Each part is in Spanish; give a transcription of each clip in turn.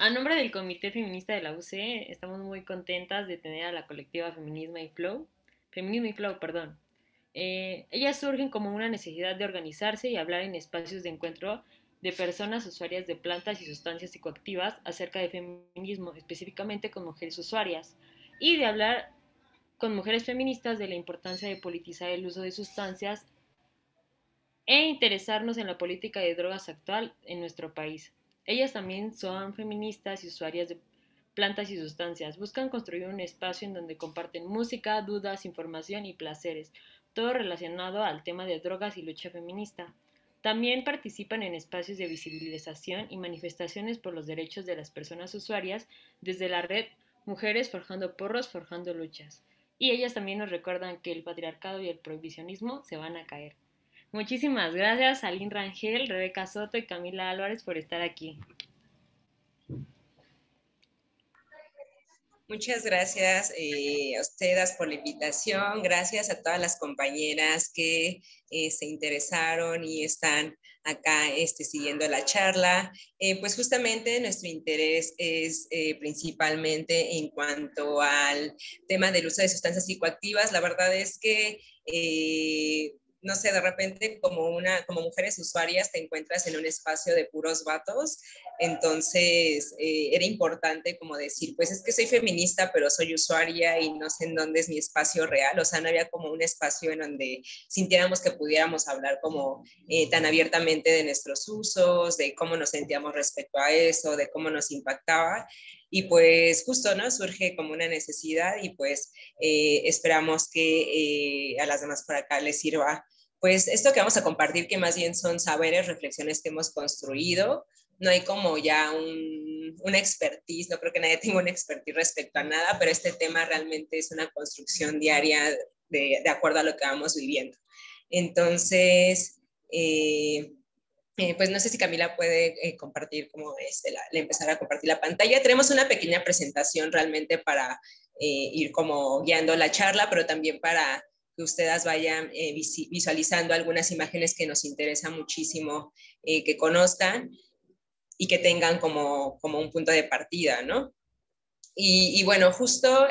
A nombre del Comité Feminista de la UC, estamos muy contentas de tener a la colectiva Feminismo y Flow, perdón. Ellas surgen como una necesidad de organizarse y hablar en espacios de encuentro de personas usuarias de plantas y sustancias psicoactivas acerca de feminismo, específicamente con mujeres usuarias, y de hablar con mujeres feministas de la importancia de politizar el uso de sustancias e interesarnos en la política de drogas actual en nuestro país. Ellas también son feministas y usuarias de plantas y sustancias. Buscan construir un espacio en donde comparten música, dudas, información y placeres, todo relacionado al tema de drogas y lucha feminista. También participan en espacios de visibilización y manifestaciones por los derechos de las personas usuarias desde la red Mujeres Forjando Porros, Forjando Luchas. Y ellas también nos recuerdan que el patriarcado y el prohibicionismo se van a caer. Muchísimas gracias a Lynn Rangel, Rebeca Soto y Camila Álvarez por estar aquí. Muchas gracias a ustedes por la invitación. Gracias a todas las compañeras que se interesaron y están acá siguiendo la charla. Pues justamente nuestro interés es principalmente en cuanto al tema del uso de sustancias psicoactivas. La verdad es que no sé, de repente como mujeres usuarias te encuentras en un espacio de puros vatos, entonces era importante como decir, pues es que soy feminista, pero soy usuaria y no sé en dónde es mi espacio real, o sea, no había como un espacio en donde sintiéramos que pudiéramos hablar como tan abiertamente de nuestros usos, de cómo nos sentíamos respecto a eso, de cómo nos impactaba. Y pues justo, ¿no? Surge como una necesidad y pues esperamos que a las demás por acá les sirva pues esto que vamos a compartir, que más bien son saberes, reflexiones que hemos construido. No hay como ya una expertise, no creo que nadie tenga una expertise respecto a nada, pero este tema realmente es una construcción diaria de acuerdo a lo que vamos viviendo. Entonces, pues no sé si Camila puede compartir como empezar a compartir la pantalla. Tenemos una pequeña presentación realmente para ir como guiando la charla, pero también para que ustedes vayan visualizando algunas imágenes que nos interesa muchísimo que conozcan y que tengan como un punto de partida, ¿no? Y bueno, justo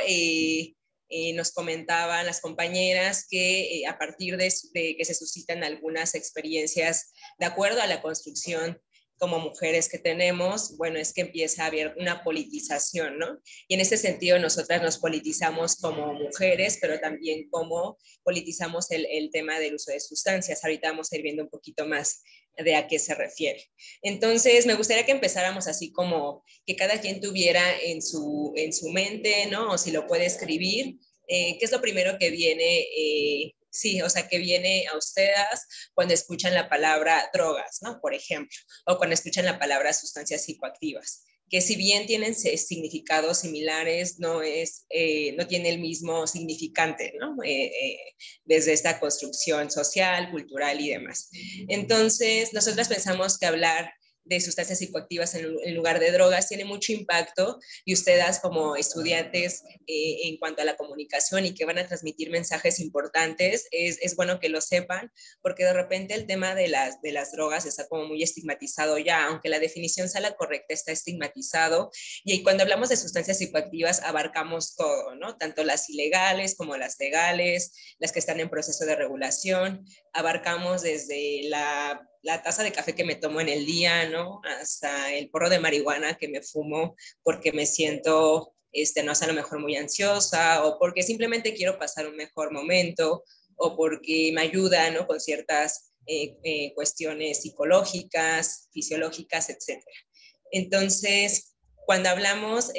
nos comentaban las compañeras que a partir de que se suscitan algunas experiencias de acuerdo a la construcción como mujeres que tenemos, bueno, es que empieza a haber una politización, ¿no? Y en ese sentido nosotras nos politizamos como mujeres, pero también como politizamos el tema del uso de sustancias. Ahorita vamos a ir viendo un poquito más de a qué se refiere. Entonces, me gustaría que empezáramos así como que cada quien tuviera en su mente, ¿no? O si lo puede escribir, ¿qué es lo primero que viene? Sí, o sea, que viene a ustedes cuando escuchan la palabra drogas, ¿no? Por ejemplo, o cuando escuchan la palabra sustancias psicoactivas, que si bien tienen significados similares, no tiene el mismo significante, ¿no? Desde esta construcción social, cultural y demás. Entonces, nosotras pensamos que hablar de sustancias psicoactivas en lugar de drogas tiene mucho impacto y ustedes como estudiantes en cuanto a la comunicación y que van a transmitir mensajes importantes, es bueno que lo sepan porque de repente el tema de las drogas está como muy estigmatizado ya, aunque la definición sea la correcta, está estigmatizado y cuando hablamos de sustancias psicoactivas abarcamos todo, ¿no? Tanto las ilegales como las legales, las que están en proceso de regulación, abarcamos desde la taza de café que me tomo en el día, ¿no? Hasta el porro de marihuana que me fumo porque me siento, no sé, a lo mejor muy ansiosa o porque simplemente quiero pasar un mejor momento o porque me ayuda, ¿no? Con ciertas cuestiones psicológicas, fisiológicas, etcétera. Entonces, cuando hablamos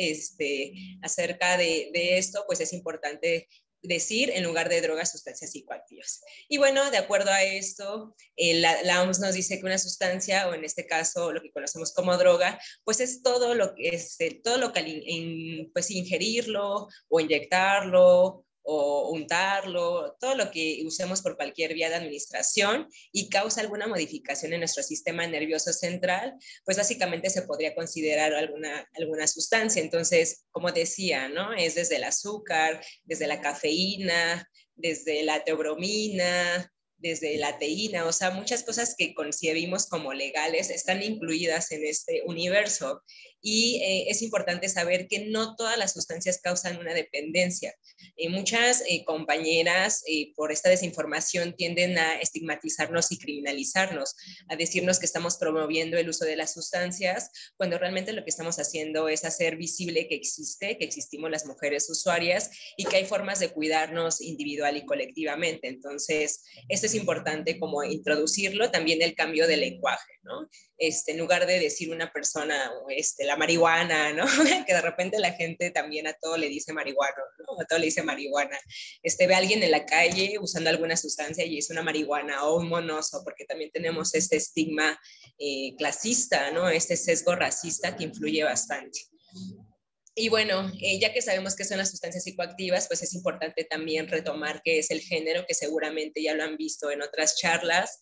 acerca de esto, pues es importante decir en lugar de drogas, sustancias psicoactivas. Y bueno, de acuerdo a esto, la OMS nos dice que una sustancia, o en este caso lo que conocemos como droga, pues es todo lo que todo lo que pues ingerirlo o inyectarlo o untarlo, todo lo que usemos por cualquier vía de administración y causa alguna modificación en nuestro sistema nervioso central, pues básicamente se podría considerar alguna sustancia. Entonces, como decía, ¿no? Es desde el azúcar, desde la cafeína, desde la teobromina, desde la teína, o sea, muchas cosas que concebimos como legales están incluidas en este universo. y es importante saber que no todas las sustancias causan una dependencia. Muchas compañeras por esta desinformación tienden a estigmatizarnos y criminalizarnos, a decirnos que estamos promoviendo el uso de las sustancias, cuando realmente lo que estamos haciendo es hacer visible que existe, que existimos las mujeres usuarias y que hay formas de cuidarnos individual y colectivamente. Entonces, esto es importante como introducirlo, también el cambio de lenguaje, ¿no? En lugar de decir una persona, la marihuana, ¿no? Que de repente la gente también a todo le dice marihuana, ¿no? A todo le dice marihuana. Ve a alguien en la calle usando alguna sustancia y es una marihuana o un monoso, porque también tenemos este estigma clasista, ¿no? Este sesgo racista que influye bastante. Y bueno, ya que sabemos qué son las sustancias psicoactivas, pues es importante también retomar qué es el género, que seguramente ya lo han visto en otras charlas.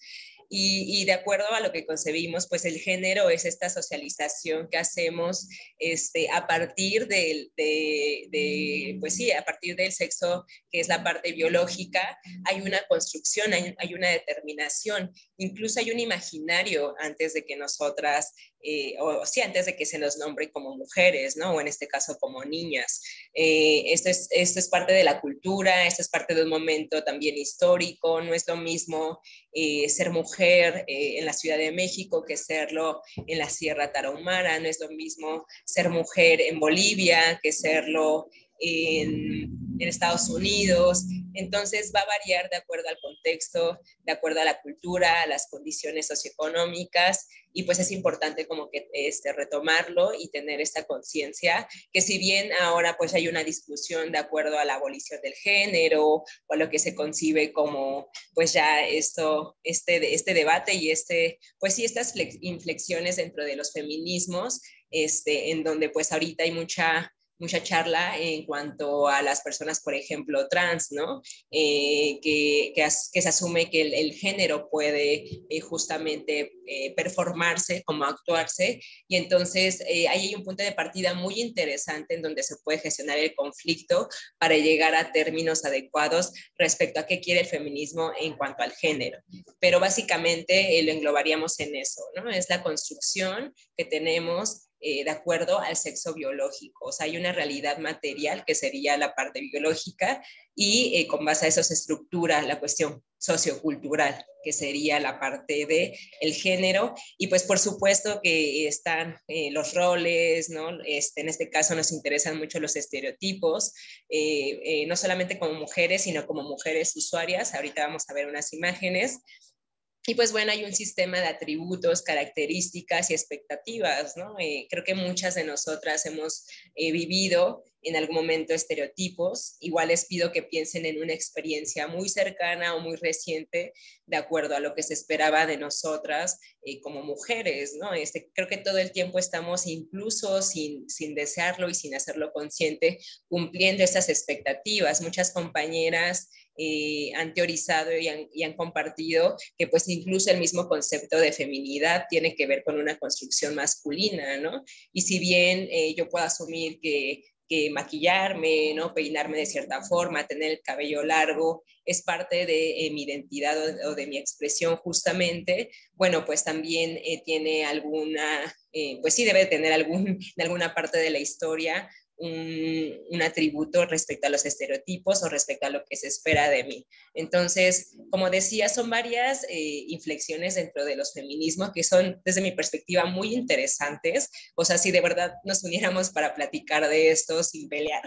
Y de acuerdo a lo que concebimos, pues el género es esta socialización que hacemos a partir pues sí, a partir del sexo, que es la parte biológica. Hay una construcción, hay una determinación, incluso hay un imaginario antes de que nosotras o sí, antes de que se nos nombre como mujeres, ¿no? O en este caso como niñas. Esto es parte de la cultura, esto es parte de un momento también histórico, no es lo mismo ser mujer en la Ciudad de México que serlo en la Sierra Tarahumara, no es lo mismo ser mujer en Bolivia que serlo en Estados Unidos. Entonces va a variar de acuerdo al contexto, de acuerdo a la cultura, a las condiciones socioeconómicas, y pues es importante como que retomarlo y tener esta conciencia, que si bien ahora pues hay una discusión de acuerdo a la abolición del género o a lo que se concibe como pues ya este debate y pues sí, estas inflexiones dentro de los feminismos, en donde pues ahorita hay mucha charla en cuanto a las personas, por ejemplo, trans, ¿no? Que se asume que el género puede justamente performarse como actuarse, y entonces ahí hay un punto de partida muy interesante en donde se puede gestionar el conflicto para llegar a términos adecuados respecto a qué quiere el feminismo en cuanto al género. Pero básicamente lo englobaríamos en eso, ¿no? Es la construcción que tenemos de acuerdo al sexo biológico. O sea, hay una realidad material que sería la parte biológica y con base a eso se estructura la cuestión sociocultural, que sería la parte de el género. Y pues por supuesto que están los roles, ¿no? En este caso nos interesan mucho los estereotipos, no solamente como mujeres, sino como mujeres usuarias. Ahorita vamos a ver unas imágenes. Y pues bueno, hay un sistema de atributos, características y expectativas, ¿no? Creo que muchas de nosotras hemos vivido en algún momento estereotipos. Igual les pido que piensen en una experiencia muy cercana o muy reciente de acuerdo a lo que se esperaba de nosotras como mujeres, ¿no? Creo que todo el tiempo estamos, incluso sin desearlo y sin hacerlo consciente, cumpliendo esas expectativas. Muchas compañeras han teorizado y han compartido que pues incluso el mismo concepto de feminidad tiene que ver con una construcción masculina, ¿no? Y si bien yo puedo asumir que maquillarme, ¿no? Peinarme de cierta forma, tener el cabello largo, es parte de mi identidad o de mi expresión justamente, bueno, pues también tiene pues sí debe tener en alguna parte de la historia un atributo respecto a los estereotipos o respecto a lo que se espera de mí. Entonces, como decía, son varias inflexiones dentro de los feminismos que son, desde mi perspectiva, muy interesantes. O sea, si de verdad nos uniéramos para platicar de esto sin pelear,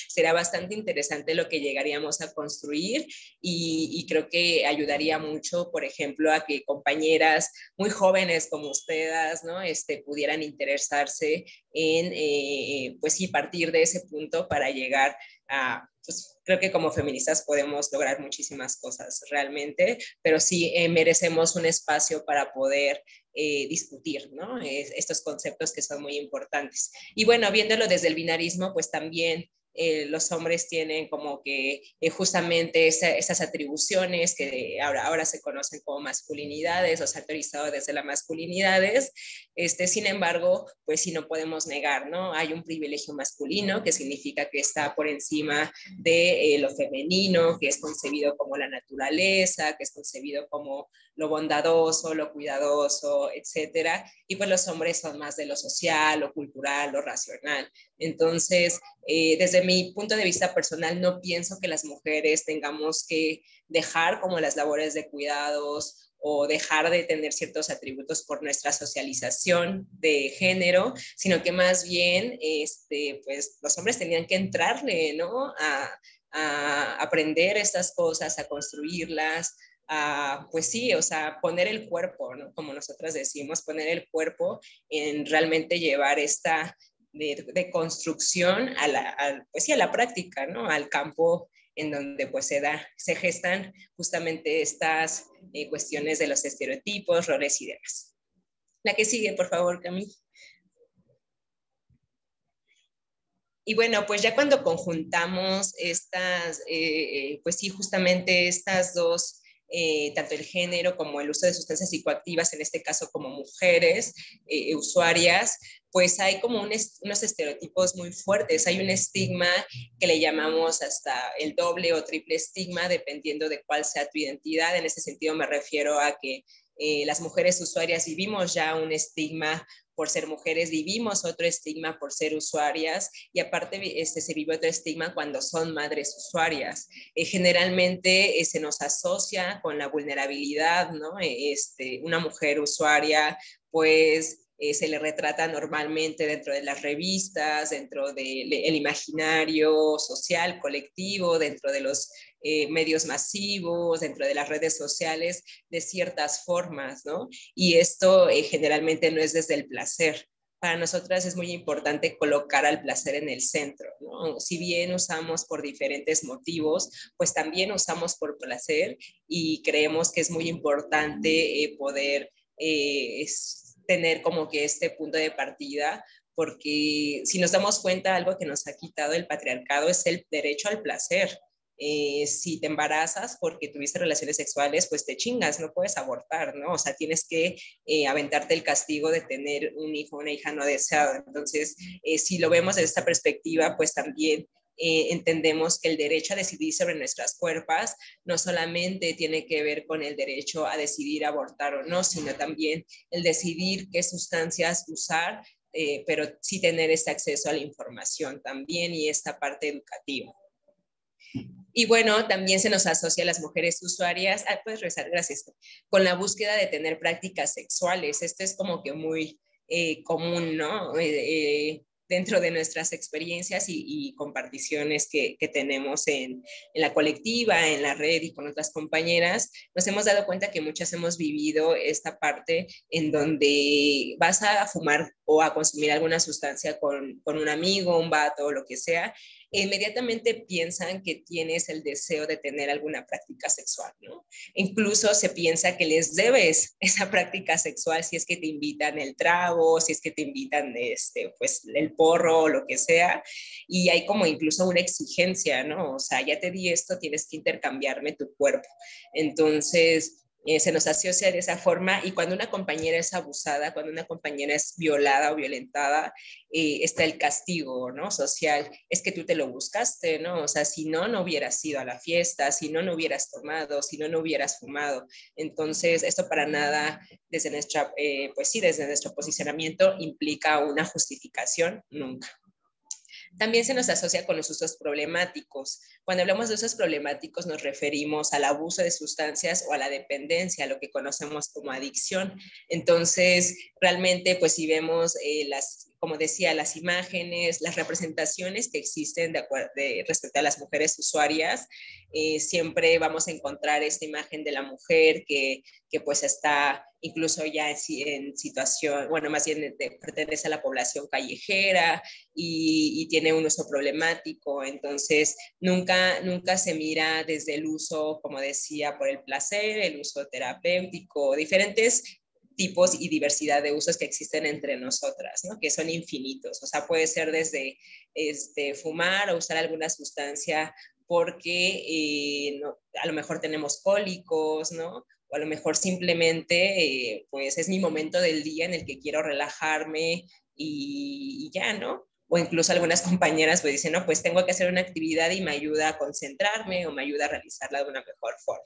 será bastante interesante lo que llegaríamos a construir, y creo que ayudaría mucho, por ejemplo, a que compañeras muy jóvenes como ustedes, ¿no? Pudieran interesarse en, pues sí, partir de ese punto para llegar a, pues creo que como feministas podemos lograr muchísimas cosas realmente, pero sí merecemos un espacio para poder discutir, ¿no? Estos conceptos que son muy importantes. Y bueno, viéndolo desde el binarismo, pues también los hombres tienen como que justamente esas atribuciones que ahora se conocen como masculinidades o se ha teorizado desde las masculinidades. Sin embargo, pues sí no podemos negar, ¿no? Hay un privilegio masculino que significa que está por encima de lo femenino, que es concebido como la naturaleza, que es concebido como lo bondadoso, lo cuidadoso, etcétera. Y pues los hombres son más de lo social, lo cultural, lo racional. Entonces, desde mi punto de vista personal, no pienso que las mujeres tengamos que dejar como las labores de cuidados o dejar de tener ciertos atributos por nuestra socialización de género, sino que más bien pues, los hombres tenían que entrarle, ¿no? A aprender estas cosas, a construirlas, pues sí, o sea, poner el cuerpo, ¿no? Como nosotras decimos, poner el cuerpo en realmente llevar esta de construcción pues sí, a la práctica, ¿no? Al campo en donde pues se gestan justamente estas cuestiones de los estereotipos, roles y demás. La que sigue, por favor, Camille. Y bueno, pues ya cuando conjuntamos pues sí, justamente estas dos, tanto el género como el uso de sustancias psicoactivas, en este caso como mujeres usuarias, pues hay como unos estereotipos muy fuertes. Hay un estigma que le llamamos hasta el doble o triple estigma, dependiendo de cuál sea tu identidad. En ese sentido me refiero a que las mujeres usuarias vivimos ya un estigma por ser mujeres, vivimos otro estigma por ser usuarias y aparte se vive otro estigma cuando son madres usuarias. Generalmente se nos asocia con la vulnerabilidad, ¿no? Una mujer usuaria, pues se le retrata normalmente dentro de las revistas, dentro del imaginario social, colectivo, dentro de los medios masivos, dentro de las redes sociales, de ciertas formas, ¿no? Y esto generalmente no es desde el placer. Para nosotras es muy importante colocar al placer en el centro, ¿no? Si bien usamos por diferentes motivos, pues también usamos por placer y creemos que es muy importante poder tener como que este punto de partida, porque si nos damos cuenta, algo que nos ha quitado el patriarcado es el derecho al placer. Si te embarazas porque tuviste relaciones sexuales, pues te chingas, no puedes abortar, ¿no? O sea, tienes que aventarte el castigo de tener un hijo, una hija no deseada. Entonces, si lo vemos desde esta perspectiva, pues también entendemos que el derecho a decidir sobre nuestras cuerpos no solamente tiene que ver con el derecho a decidir abortar o no, sino también el decidir qué sustancias usar, pero sí tener este acceso a la información también y esta parte educativa. Y bueno, también se nos asocia a las mujeres usuarias, puedes rezar, gracias, con la búsqueda de tener prácticas sexuales. Esto es como que muy común, ¿no? Dentro de nuestras experiencias y comparticiones que tenemos en la colectiva, en la red y con otras compañeras, nos hemos dado cuenta que muchas hemos vivido esta parte en donde vas a fumar o a consumir alguna sustancia con un amigo, un vato o lo que sea, inmediatamente piensan que tienes el deseo de tener alguna práctica sexual, ¿no? Incluso se piensa que les debes esa práctica sexual si es que te invitan el trago, si es que te invitan pues, el porro o lo que sea, y hay como incluso una exigencia, ¿no? O sea, ya te di esto, tienes que intercambiarme tu cuerpo. Entonces, se nos asocia de esa forma y cuando una compañera es abusada, cuando una compañera es violada o violentada, está el castigo, ¿no? Social, es que tú te lo buscaste, ¿no? O sea, si no, no hubieras ido a la fiesta, si no, no hubieras tomado, si no, no hubieras fumado. Entonces, esto para nada, desde nuestra, pues sí, desde nuestro posicionamiento implica una justificación, nunca. También se nos asocia con los usos problemáticos. Cuando hablamos de usos problemáticos nos referimos al abuso de sustancias o a la dependencia, a lo que conocemos como adicción. Entonces, realmente, pues si vemos como decía, las imágenes, las representaciones que existen respecto a las mujeres usuarias, siempre vamos a encontrar esta imagen de la mujer que pues está incluso ya en situación, bueno, más bien pertenece a la población callejera y tiene un uso problemático. Entonces, nunca se mira desde el uso, como decía, por el placer, el uso terapéutico, diferentes tipos y diversidad de usos que existen entre nosotras, ¿no? Que son infinitos. O sea, puede ser desde fumar o usar alguna sustancia porque no, a lo mejor tenemos cólicos, ¿no? O a lo mejor simplemente, pues es mi momento del día en el que quiero relajarme y ya, ¿no? O incluso algunas compañeras pues dicen, no, pues tengo que hacer una actividad y me ayuda a concentrarme o me ayuda a realizarla de una mejor forma.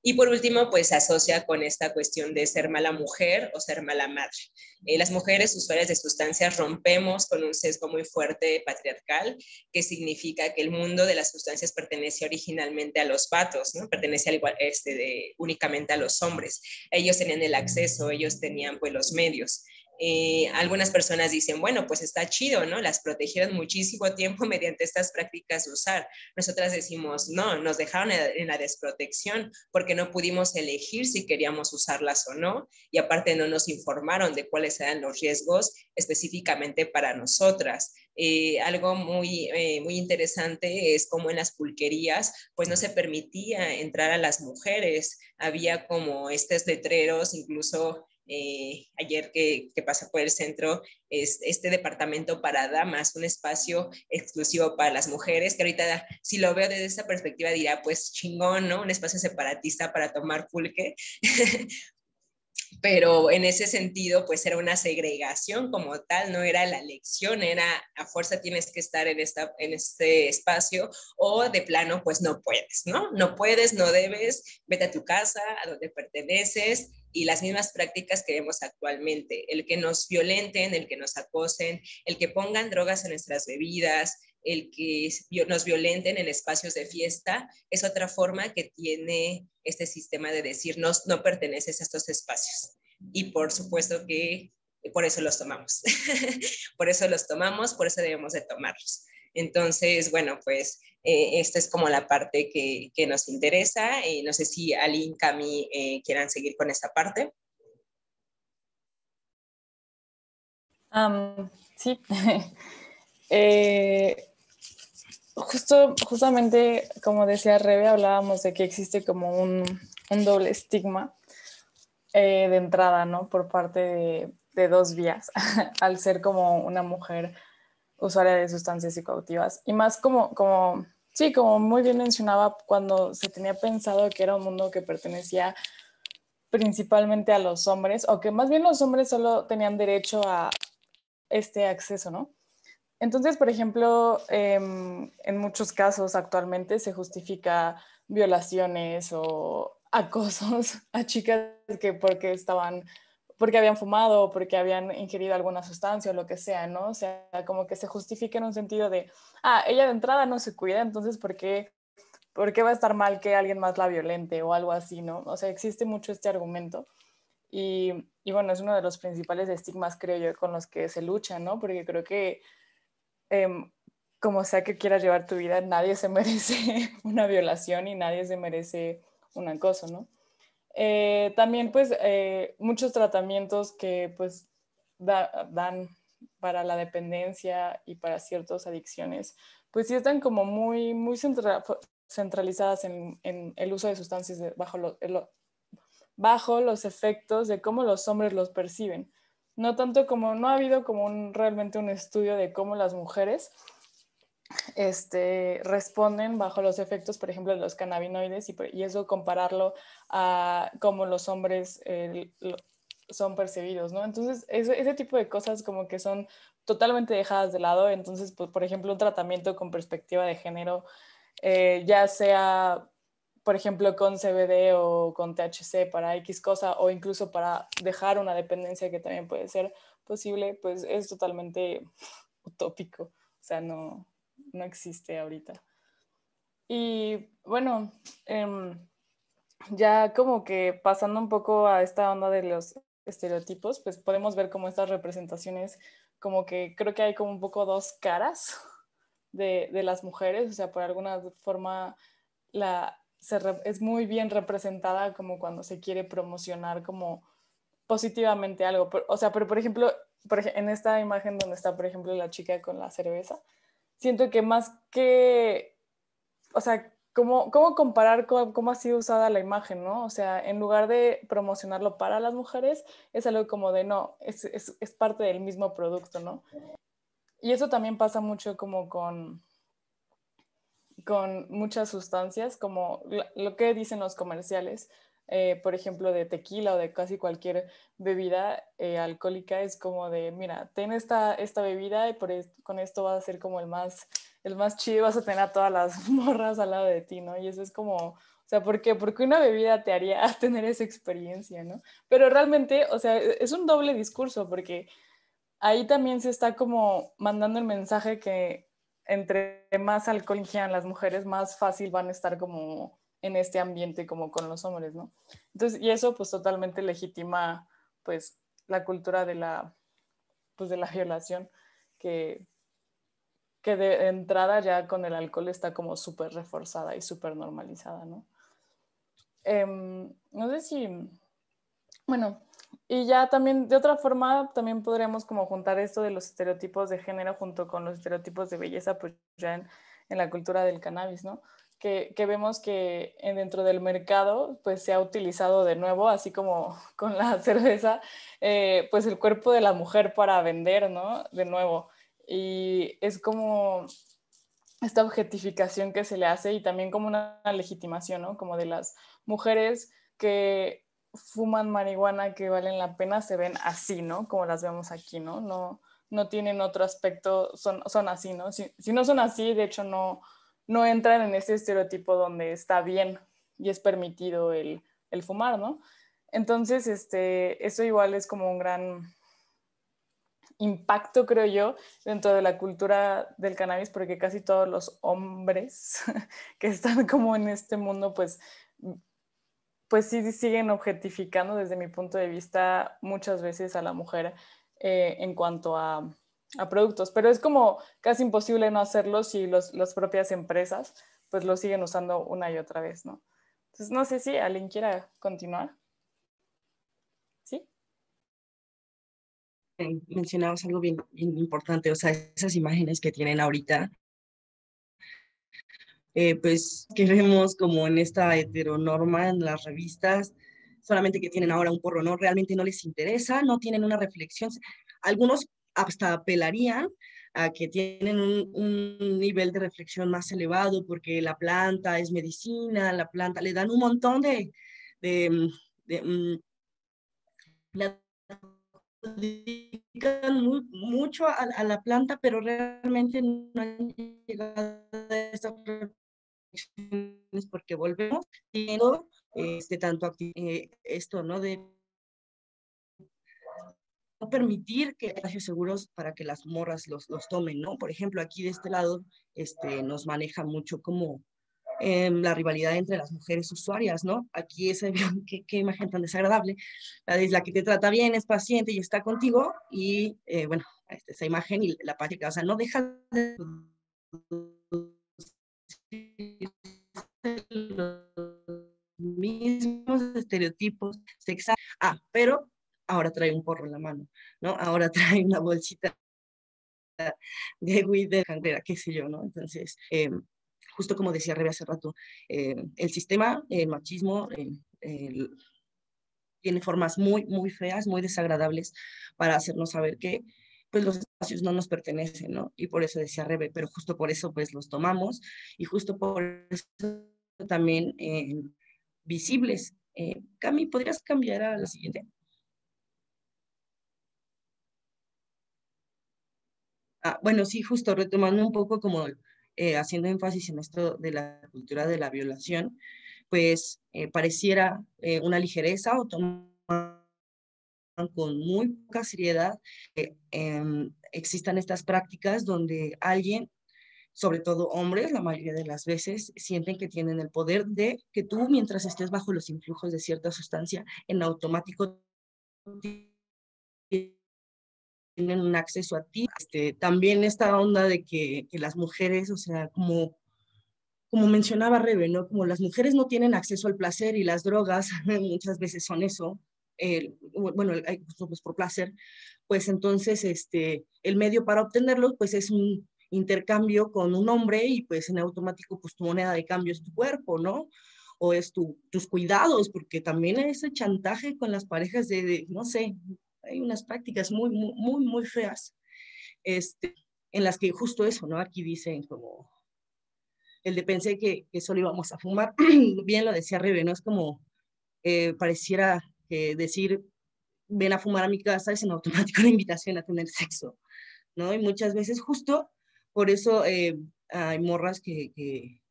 Y por último, pues se asocia con esta cuestión de ser mala mujer o ser mala madre. Las mujeres usuarias de sustancias rompemos con un sesgo muy fuerte patriarcal, que significa que el mundo de las sustancias pertenece originalmente a los vatos, ¿no? Pertenece al igual, únicamente a los hombres. Ellos tenían el acceso, ellos tenían pues los medios. Algunas personas dicen, bueno, pues está chido, ¿no? Las protegieron muchísimo tiempo mediante estas prácticas de usar. Nosotras decimos, no, nos dejaron en la desprotección porque no pudimos elegir si queríamos usarlas o no, y aparte no nos informaron de cuáles eran los riesgos específicamente para nosotras. Algo muy interesante es como en las pulquerías, pues no se permitía entrar a las mujeres, había como estos letreros, incluso ayer que pasé por el centro, es este departamento para damas, un espacio exclusivo para las mujeres, que ahorita si lo veo desde esta perspectiva dirá, pues chingón, ¿no? Un espacio separatista para tomar pulque, pero en ese sentido, pues era una segregación como tal, no era la elección, era a fuerza tienes que estar en este espacio o de plano, pues no puedes, ¿no? No puedes, no debes, vete a tu casa, a donde perteneces, y las mismas prácticas que vemos actualmente, el que nos violenten, el que nos acosen, el que pongan drogas en nuestras bebidas, el que nos violenten en espacios de fiesta, es otra forma que tiene este sistema de decirnos no perteneces a estos espacios. Y por supuesto que por eso los tomamos. Por eso los tomamos, por eso debemos de tomarlos. Entonces, bueno, pues esta es como la parte que nos interesa. No sé si Aline, Cami quieran seguir con esta parte. Sí. Justamente, como decía Rebe, hablábamos de que existe como un doble estigma de entrada, ¿no? Por parte de dos vías, al ser como una mujer usuaria de sustancias psicoactivas. Y más sí, como muy bien mencionaba, cuando se tenía pensado que era un mundo que pertenecía principalmente a los hombres, o que más bien los hombres solo tenían derecho a este acceso, ¿no? Entonces, por ejemplo, en muchos casos actualmente se justifica violaciones o acosos a chicas que porque habían fumado o porque habían ingerido alguna sustancia o lo que sea, ¿no? O sea, como que se justifica en un sentido de, ella de entrada no se cuida, entonces ¿por qué va a estar mal que alguien más la violente o algo así, ¿no? O sea, existe mucho este argumento. Y bueno, es uno de los principales estigmas, creo yo, con los que se lucha, ¿no? Porque creo que como sea que quieras llevar tu vida, nadie se merece una violación y nadie se merece un acoso, ¿no? También, pues, muchos tratamientos que, pues, dan para la dependencia y para ciertas adicciones, pues sí están como muy centralizadas en el uso de sustancias bajo los efectos de cómo los hombres los perciben. No tanto como, no ha habido como realmente un estudio de cómo las mujeres responden bajo los efectos, por ejemplo, de los cannabinoides y eso compararlo a cómo los hombres son percibidos, ¿no? Entonces, ese tipo de cosas como que son totalmente dejadas de lado. Entonces, pues, por ejemplo, un tratamiento con perspectiva de género, ya sea, por ejemplo, con CBD o con THC para X cosa, o incluso para dejar una dependencia que también puede ser posible, pues es totalmente utópico. O sea, no existe ahorita. Y bueno, ya como que pasando un poco a esta onda de los estereotipos, pues podemos ver como estas representaciones, como que creo que hay como un poco dos caras de las mujeres. O sea, por alguna forma es muy bien representada como cuando se quiere promocionar como positivamente algo. O sea, pero por ejemplo, en esta imagen donde está, por ejemplo, la chica con la cerveza, siento que más que, o sea, cómo comparar cómo ha sido usada la imagen, ¿no? O sea, en lugar de promocionarlo para las mujeres, es algo como de, no, es parte del mismo producto, ¿no? Y eso también pasa mucho como con muchas sustancias, como lo que dicen los comerciales, por ejemplo, de tequila o de casi cualquier bebida alcohólica, es como de, mira, ten esta bebida y con esto vas a ser como el más chido, vas a tener a todas las morras al lado de ti, ¿no? Y eso es como, o sea, ¿por qué? Porque una bebida te haría tener esa experiencia, ¿no? Pero realmente, o sea, es un doble discurso, porque ahí también se está como mandando el mensaje que entre más alcohol ingieran las mujeres, más fácil van a estar como en este ambiente como con los hombres, ¿no? Entonces, y eso pues totalmente legitima pues la cultura pues, de la violación que, que de entrada ya con el alcohol está como súper reforzada y súper normalizada, ¿no? No sé si, bueno, y ya también, de otra forma, también podríamos como juntar esto de los estereotipos de género junto con los estereotipos de belleza, pues ya en la cultura del cannabis, ¿no? Que vemos que dentro del mercado, pues se ha utilizado de nuevo, así como con la cerveza, pues el cuerpo de la mujer para vender, ¿no? De nuevo. Y es como esta objetificación que se le hace y también como una legitimación, ¿no? Como de las mujeres que fuman marihuana que valen la pena se ven así, ¿no? Como las vemos aquí, ¿no? No tienen otro aspecto, son así, ¿no? Si no son así, de hecho no entran en ese estereotipo donde está bien y es permitido el fumar, ¿no? Entonces, eso igual es como un gran impacto, creo yo, dentro de la cultura del cannabis, porque casi todos los hombres que están como en este mundo, pues sí siguen objetificando desde mi punto de vista muchas veces a la mujer en cuanto a productos, pero es como casi imposible no hacerlo si las propias empresas pues lo siguen usando una y otra vez, ¿no? Entonces no sé si alguien quiera continuar, ¿sí? Mencionabas algo bien, bien importante, o sea, esas imágenes que tienen ahorita, pues que vemos como en esta heteronorma en las revistas, solamente que tienen ahora un porro, ¿no? Realmente no les interesa, no tienen una reflexión. Algunos hasta apelarían a que tienen un nivel de reflexión más elevado porque la planta es medicina, la planta, le dan un montón de, de, le dedican mucho a la planta, pero realmente no han llegado a estas reflexiones porque volvemos viendo tanto esto, ¿no? De no permitir que espacios seguros para que las morras los tomen, ¿no? Por ejemplo, aquí de este lado nos maneja mucho como la rivalidad entre las mujeres usuarias, ¿no? Aquí esa qué imagen tan desagradable. La que te trata bien, es paciente y está contigo, y bueno, esa imagen y la práctica, o sea, no deja de los mismos estereotipos sexuales. Ah, pero ahora trae un porro en la mano, ¿no? Ahora trae una bolsita de weed de cangreja, qué sé yo, ¿no? Entonces, justo como decía Rebe hace rato, el sistema, el machismo, tiene formas muy, muy feas, muy desagradables para hacernos saber que pues los espacios no nos pertenecen, ¿no? Y por eso decía Rebe, pero justo por eso pues los tomamos y justo por eso también visibles. Cami, ¿podrías cambiar a la siguiente? Ah, bueno, sí, justo retomando un poco como haciendo énfasis en esto de la cultura de la violación, pues pareciera una ligereza o tomar con muy poca seriedad existan estas prácticas donde alguien, sobre todo hombres, la mayoría de las veces, sienten que tienen el poder de que tú, mientras estés bajo los influjos de cierta sustancia, en automático tienen un acceso a ti. También esta onda de que las mujeres, o sea, como mencionaba Rebe, ¿no? Como las mujeres no tienen acceso al placer y las drogas muchas veces son eso, bueno, pues por placer, pues entonces el medio para obtenerlos pues es un intercambio con un hombre y pues en automático pues tu moneda de cambio es tu cuerpo, ¿no? O es tus cuidados, porque también ese chantaje con las parejas no sé, hay unas prácticas muy feas, en las que justo eso, ¿no? Aquí dicen como el de pensé que solo íbamos a fumar, bien lo decía Rebe, ¿no? Es como pareciera que decir ven a fumar a mi casa es en automático una invitación a tener sexo, ¿no? Y muchas veces justo por eso hay morras que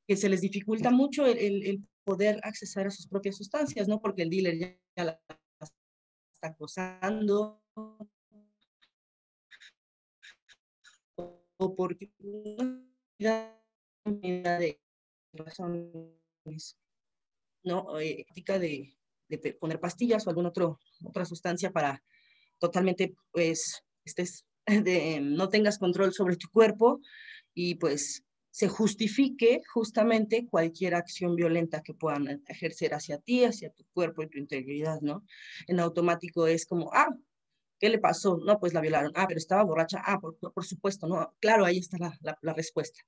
se les dificulta mucho el poder accesar a sus propias sustancias, ¿no? Porque el dealer ya la está acosando, o porque de razones, ¿no? Ética de poner pastillas o alguna otra sustancia para totalmente, pues, no tengas control sobre tu cuerpo y pues se justifique justamente cualquier acción violenta que puedan ejercer hacia ti, hacia tu cuerpo y tu integridad, ¿no? En automático es como, ¿qué le pasó? No, pues la violaron. Pero estaba borracha. Por supuesto, ¿no? Claro, ahí está la respuesta.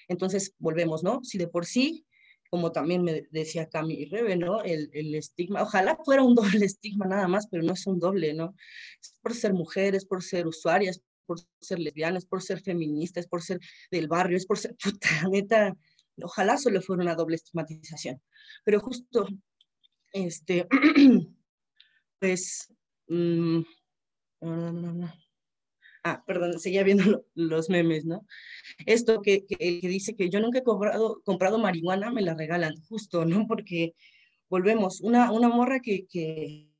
Entonces, volvemos, ¿no? Si de por sí, como también me decía Cami y Rebe, ¿no? El estigma, ojalá fuera un doble estigma nada más, pero no es un doble, ¿no? Es por ser mujeres, por ser usuarias, por ser lesbianas, por ser feministas, por ser del barrio, es por ser, puta, neta, ojalá solo fuera una doble estigmatización. Pero justo, pues, perdón, seguía viendo los memes, ¿no? Esto el que dice que yo nunca he comprado marihuana, me la regalan, justo, ¿no? Porque volvemos, una morra que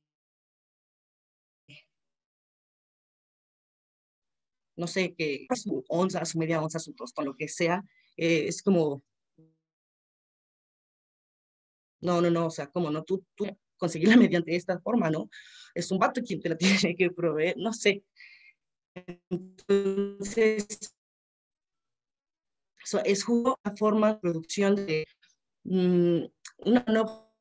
no sé, que su onza, su media onza, su tostón, lo que sea, es como, no, o sea, como no, tú conseguirla mediante esta forma, ¿no? Es un vato quien te la tiene que proveer, no sé. Entonces, es una forma de producción de una no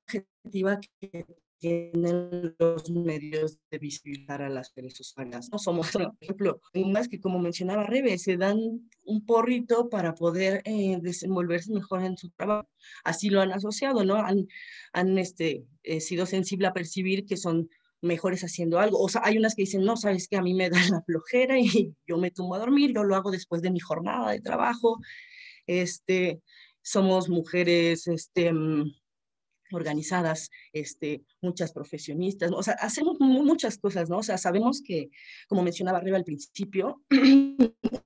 objetiva que tienen los medios de visibilizar a las mujeres usuarias. No somos, por ejemplo, más que como mencionaba Rebe, se dan un porrito para poder desenvolverse mejor en su trabajo. Así lo han asociado, ¿no? Han sido sensibles a percibir que son mejores haciendo algo. O sea, hay unas que dicen, no, sabes que a mí me da la flojera y yo me tumbo a dormir, yo lo hago después de mi jornada de trabajo. Somos mujeres, organizadas, muchas profesionistas, ¿no? O sea, hacemos muchas cosas, ¿no? O sea, sabemos que, como mencionaba arriba al principio,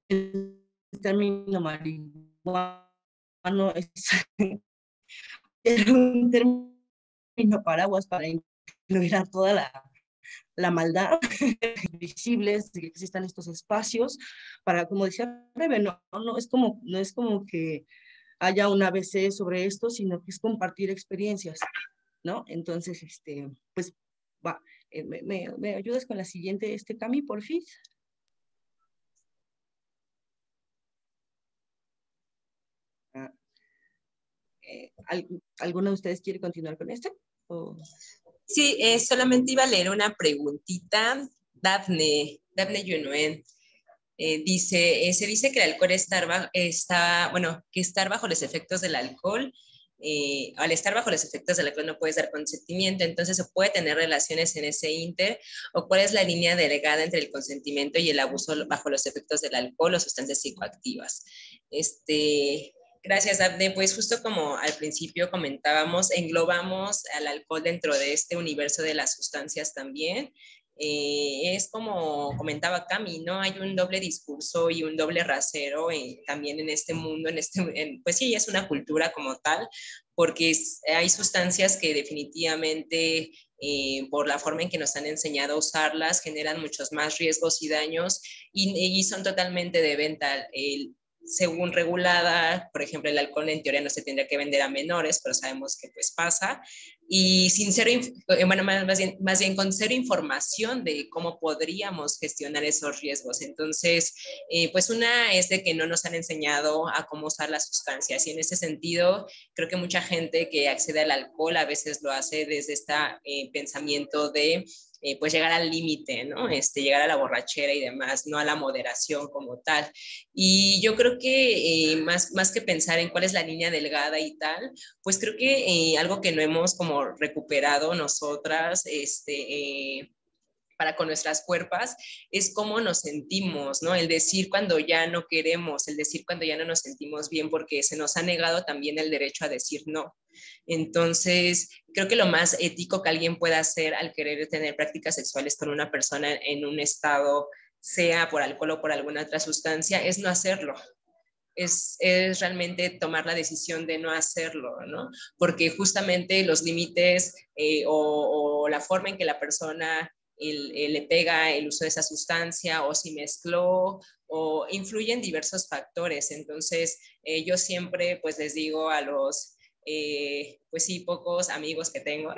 el término marihuana es un término paraguas para incluir a toda la maldad visibles, que existan estos espacios para, como decía Rebe, no es como que haya un ABC sobre esto, sino que es compartir experiencias, ¿no? Entonces, pues, va, ¿me ayudas con la siguiente, Cami, por fin? ¿Alguno de ustedes quiere continuar con este? ¿O? Sí, solamente iba a leer una preguntita. Dafne Yunuen se dice que el alcohol que estar bajo los efectos del alcohol, al estar bajo los efectos del alcohol no puedes dar consentimiento, entonces se puede tener relaciones en ese inter, o cuál es la línea delgada entre el consentimiento y el abuso bajo los efectos del alcohol o sustancias psicoactivas. Gracias, Abde. Pues justo como al principio comentábamos, englobamos al alcohol dentro de este universo de las sustancias también. Es como comentaba Cami, ¿no? Hay un doble discurso y un doble rasero también en este mundo, pues sí, es una cultura como tal, porque hay sustancias que definitivamente por la forma en que nos han enseñado a usarlas generan muchos más riesgos y daños y son totalmente de venta. Según regulada, por ejemplo, el alcohol en teoría no se tendría que vender a menores, pero sabemos que pues pasa, y sin cero, bueno, más bien con cero información de cómo podríamos gestionar esos riesgos. Entonces, pues una es de que no nos han enseñado a cómo usar las sustancias, y en ese sentido, creo que mucha gente que accede al alcohol a veces lo hace desde este pensamiento de pues llegar al límite, ¿no? Llegar a la borrachera y demás, no a la moderación como tal. Y yo creo que más que pensar en cuál es la línea delgada y tal, pues creo que algo que no hemos como recuperado nosotras, para con nuestras cuerpos, es cómo nos sentimos, ¿no? El decir cuando ya no queremos, el decir cuando ya no nos sentimos bien, porque se nos ha negado también el derecho a decir no. Entonces, creo que lo más ético que alguien pueda hacer al querer tener prácticas sexuales con una persona en un estado, sea por alcohol o por alguna otra sustancia, es no hacerlo. Es realmente tomar la decisión de no hacerlo, ¿no? Porque justamente los límites o la forma en que la persona le pega el uso de esa sustancia o si mezcló o influyen diversos factores. Entonces, yo siempre pues les digo a los, pues sí, pocos amigos que tengo,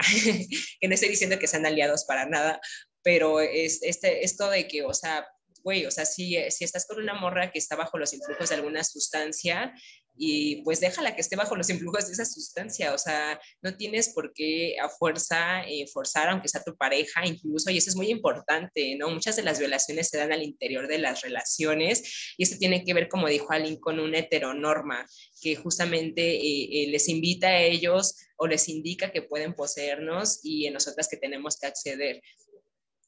que no estoy diciendo que sean aliados para nada, pero esto de que, o sea, güey, o sea, si estás con una morra que está bajo los influjos de alguna sustancia, y pues déjala que esté bajo los influjos de esa sustancia, o sea, no tienes por qué a fuerza forzar, aunque sea tu pareja, incluso, y eso es muy importante, ¿no? Muchas de las violaciones se dan al interior de las relaciones, y esto tiene que ver, como dijo Aline, con una heteronorma, que justamente les invita a ellos o les indica que pueden poseernos y en nosotras que tenemos que acceder.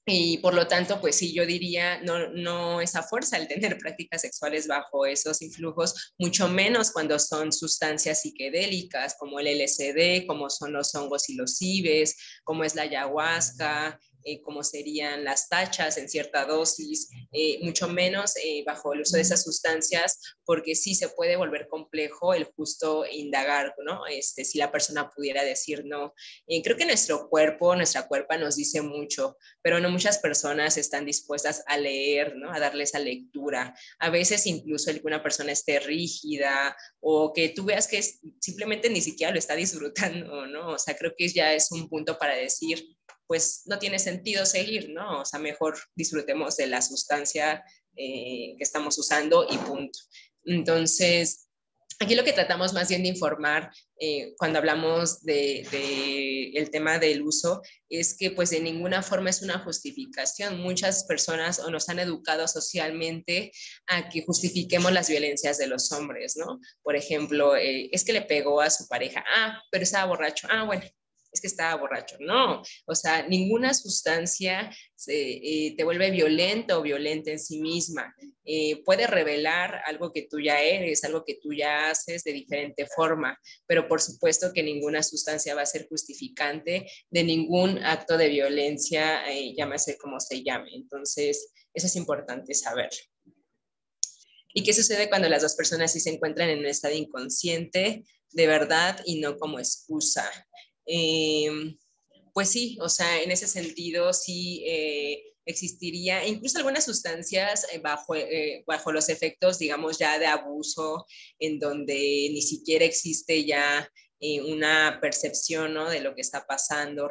Y por lo tanto, pues sí, yo diría, no es a fuerza el tener prácticas sexuales bajo esos influjos, mucho menos cuando son sustancias psicodélicas como el LSD, como son los hongos psilocibes, como es la ayahuasca, como serían las tachas en cierta dosis, mucho menos bajo el uso de esas sustancias, porque sí se puede volver complejo el justo indagar, ¿no? Si la persona pudiera decir no. Creo que nuestro cuerpo, nuestra cuerpa nos dice mucho, pero no muchas personas están dispuestas a leer, ¿no? A darle esa lectura. A veces incluso alguna persona esté rígida o que tú veas que simplemente ni siquiera lo está disfrutando, ¿no? O sea, creo que ya es un punto para decir, pues no tiene sentido seguir, ¿no? O sea, mejor disfrutemos de la sustancia que estamos usando y punto. Entonces, aquí lo que tratamos más bien de informar cuando hablamos el tema del uso es que pues de ninguna forma es una justificación. Muchas personas o nos han educado socialmente a que justifiquemos las violencias de los hombres, ¿no? Por ejemplo, es que le pegó a su pareja, pero estaba borracho, bueno, es que estaba borracho. No, o sea, ninguna sustancia te vuelve violento o violenta en sí misma. Puede revelar algo que tú ya eres, algo que tú ya haces de diferente forma, pero por supuesto que ninguna sustancia va a ser justificante de ningún acto de violencia, llámese como se llame. Entonces, eso es importante saber. ¿Y qué sucede cuando las dos personas sí se encuentran en un estado inconsciente de verdad y no como excusa? Pues sí, o sea, en ese sentido sí existiría incluso algunas sustancias bajo los efectos, digamos, ya de abuso, en donde ni siquiera existe ya una percepción, ¿no? De lo que está pasando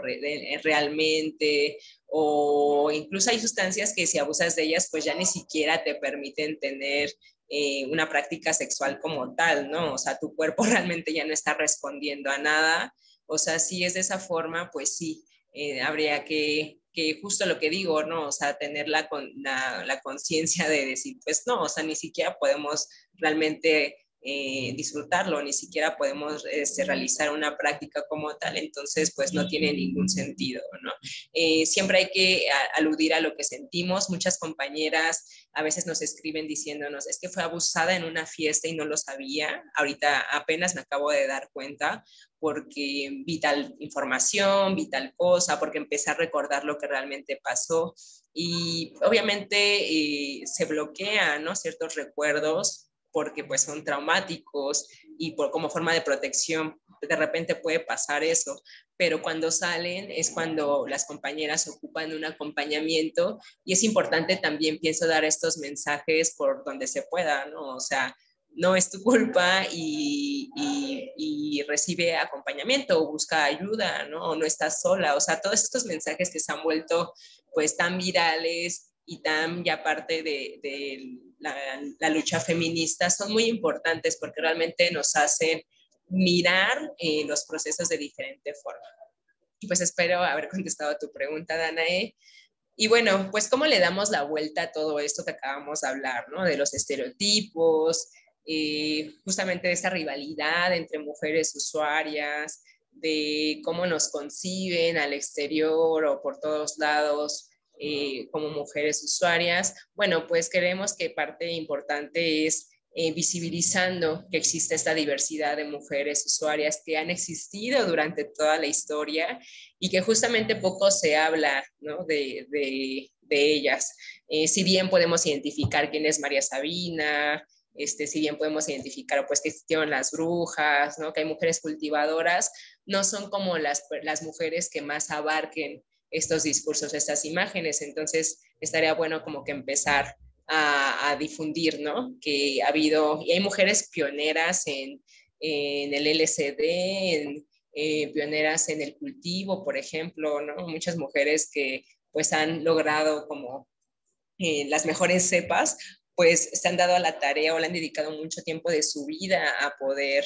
realmente, o incluso hay sustancias que si abusas de ellas, pues ya ni siquiera te permiten tener una práctica sexual como tal, ¿no? O sea, tu cuerpo realmente ya no está respondiendo a nada. O sea, si es de esa forma, pues sí, habría que justo lo que digo, ¿no? O sea, tener la conciencia de decir, pues no, o sea, ni siquiera podemos realmente disfrutarlo, ni siquiera podemos realizar una práctica como tal, entonces pues no tiene ningún sentido, ¿no? Siempre hay que aludir a lo que sentimos. Muchas compañeras a veces nos escriben diciéndonos, es que fue abusada en una fiesta y no lo sabía, ahorita apenas me acabo de dar cuenta, porque vi tal información, vi tal cosa, porque empecé a recordar lo que realmente pasó y obviamente se bloquean, ¿no? Ciertos recuerdos porque pues son traumáticos y como forma de protección de repente puede pasar eso, pero cuando salen es cuando las compañeras ocupan un acompañamiento y es importante también, pienso, dar estos mensajes por donde se pueda, ¿no? O sea, no es tu culpa y recibe acompañamiento o busca ayuda, ¿no? O no estás sola. O sea, todos estos mensajes que se han vuelto pues tan virales y tan ya parte de la lucha feminista son muy importantes porque realmente nos hacen mirar los procesos de diferente forma. pues espero haber contestado tu pregunta, Danae. Y bueno, pues cómo le damos la vuelta a todo esto que acabamos de hablar, ¿no? De los estereotipos, justamente de esa rivalidad entre mujeres usuarias, de cómo nos conciben al exterior o por todos lados como mujeres usuarias. Bueno, pues creemos que parte importante es visibilizando que existe esta diversidad de mujeres usuarias que han existido durante toda la historia y que justamente poco se habla, ¿no? de ellas. Si bien podemos identificar quién es María Sabina, si bien podemos identificar pues que existieron las brujas, ¿no? Que hay mujeres cultivadoras, no son como las mujeres que más abarquen estos discursos, estas imágenes. Entonces estaría bueno como que empezar a difundir, ¿no? Que ha habido, y hay mujeres pioneras en el LCD, pioneras en el cultivo, por ejemplo, ¿no? Muchas mujeres que pues han logrado como las mejores cepas, pues se han dado a la tarea o le han dedicado mucho tiempo de su vida a poder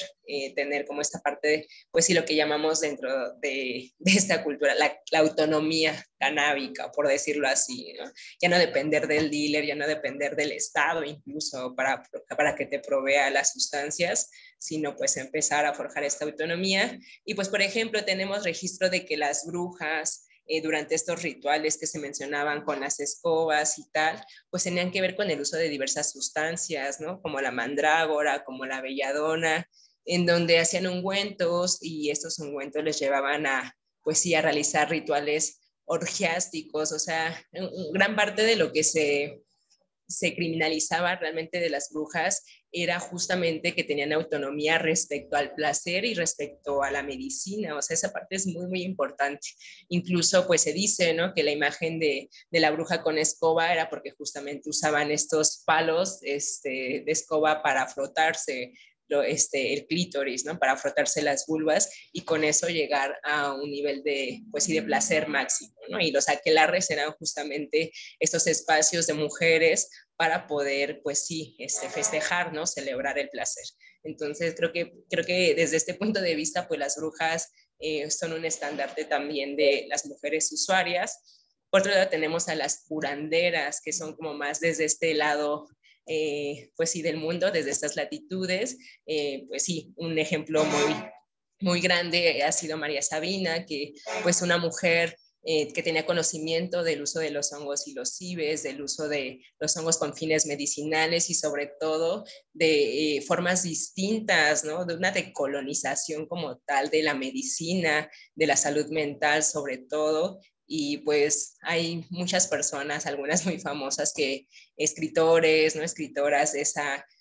tener como esta parte, de, pues sí, lo que llamamos dentro de esta cultura, la autonomía canábica, por decirlo así, ¿no? Ya no depender del dealer, ya no depender del Estado incluso para que te provea las sustancias, sino pues empezar a forjar esta autonomía. Y pues, por ejemplo, tenemos registro de que las brujas, durante estos rituales que se mencionaban con las escobas y tal, pues tenían que ver con el uso de diversas sustancias, ¿no? Como la mandrágora, como la belladona, en donde hacían ungüentos y estos ungüentos les llevaban a, pues sí, a realizar rituales orgiásticos, o sea, gran parte de lo que se criminalizaba realmente de las brujas era justamente que tenían autonomía respecto al placer y respecto a la medicina, o sea, esa parte es muy, muy importante. Incluso pues se dice, ¿no? Que la imagen de la bruja con escoba era porque justamente usaban estos palos de escoba para frotarse el clítoris, ¿no? Para frotarse las vulvas y con eso llegar a un nivel de, pues sí, de placer máximo, ¿no? Y los aquelarres eran justamente estos espacios de mujeres para poder, pues sí, festejar, ¿no? Celebrar el placer. Entonces, creo que desde este punto de vista, pues las brujas son un estandarte también de las mujeres usuarias. Por otro lado, tenemos a las curanderas, que son como más desde este lado, pues sí, del mundo, desde estas latitudes. Pues sí, un ejemplo muy, muy grande ha sido María Sabina, que pues una mujer que tenía conocimiento del uso de los hongos y los cibes, del uso de los hongos con fines medicinales y sobre todo de formas distintas, ¿no? De una decolonización como tal de la medicina, de la salud mental sobre todo. Y pues hay muchas personas, algunas muy famosas, escritores, ¿no? Escritoras de